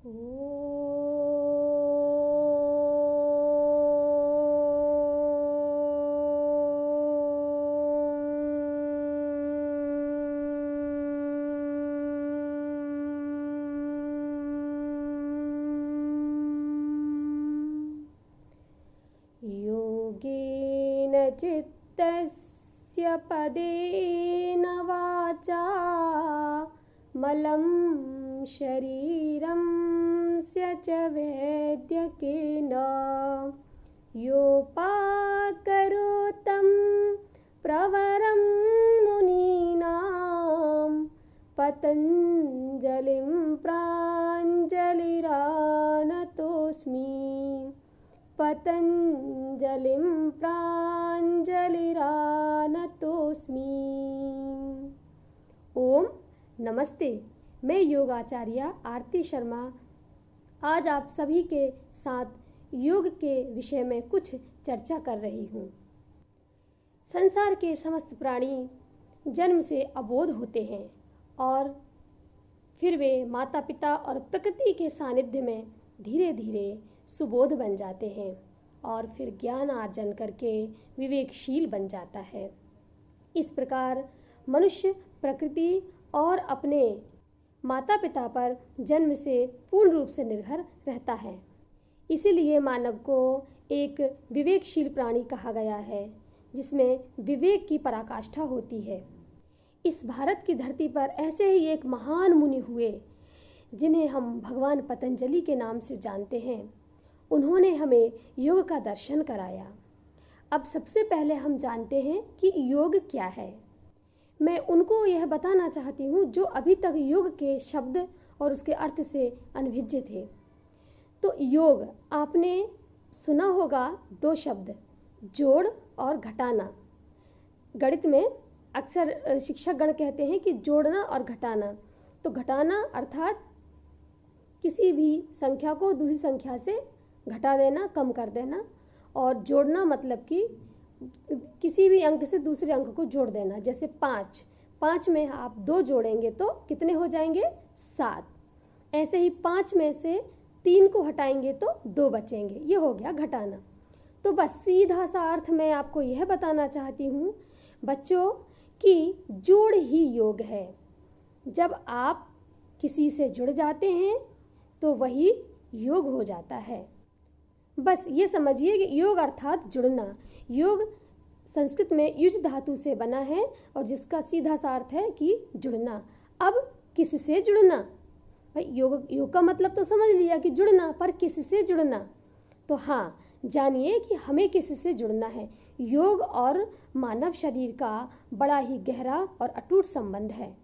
योगेन चित्तस्य पदेन वाचा मलं शरीरस्य च वैद्यकेन योपाकरोतं प्रवरं मुनीनां पतञ्जलिं प्राञ्जलिरानतोऽस्मि पतञ्जलिं प्राञ्जलिरानतोऽस्मि। ओम नमस्ते। मैं योगाचार्य आरती शर्मा आज आप सभी के साथ योग के विषय में कुछ चर्चा कर रही हूँ। संसार के समस्त प्राणी जन्म से अबोध होते हैं और फिर वे माता पिता और प्रकृति के सानिध्य में धीरे धीरे सुबोध बन जाते हैं और फिर ज्ञान अर्जन करके विवेकशील बन जाता है। इस प्रकार मनुष्य प्रकृति और अपने माता पिता पर जन्म से पूर्ण रूप से निर्भर रहता है। इसीलिए मानव को एक विवेकशील प्राणी कहा गया है, जिसमें विवेक की पराकाष्ठा होती है। इस भारत की धरती पर ऐसे ही एक महान मुनि हुए, जिन्हें हम भगवान पतंजलि के नाम से जानते हैं। उन्होंने हमें योग का दर्शन कराया। अब सबसे पहले हम जानते हैं कि योग क्या है। मैं उनको यह बताना चाहती हूँ जो अभी तक योग के शब्द और उसके अर्थ से अनभिज्ञ थे। तो योग आपने सुना होगा, दो शब्द जोड़ और घटाना। गणित में अक्सर शिक्षक गण कहते हैं कि जोड़ना और घटाना। तो घटाना अर्थात किसी भी संख्या को दूसरी संख्या से घटा देना, कम कर देना, और जोड़ना मतलब कि किसी भी अंक से दूसरे अंक को जोड़ देना। जैसे 5 में आप 2 जोड़ेंगे तो कितने हो जाएंगे? 7। ऐसे ही 5 में से 3 को हटाएंगे तो 2 बचेंगे। ये हो गया घटाना। तो बस सीधा सा अर्थ मैं आपको यह बताना चाहती हूँ बच्चों कि जोड़ ही योग है। जब आप किसी से जुड़ जाते हैं तो वही योग हो जाता है। बस ये समझिए कि योग अर्थात जुड़ना। योग संस्कृत में युज धातु से बना है और जिसका सीधा सा अर्थ है कि जुड़ना। अब किससे जुड़ना? भाई योग का मतलब तो समझ लिया कि जुड़ना, पर किससे जुड़ना? तो हाँ, जानिए कि हमें किससे जुड़ना है। योग और मानव शरीर का बड़ा ही गहरा और अटूट संबंध है।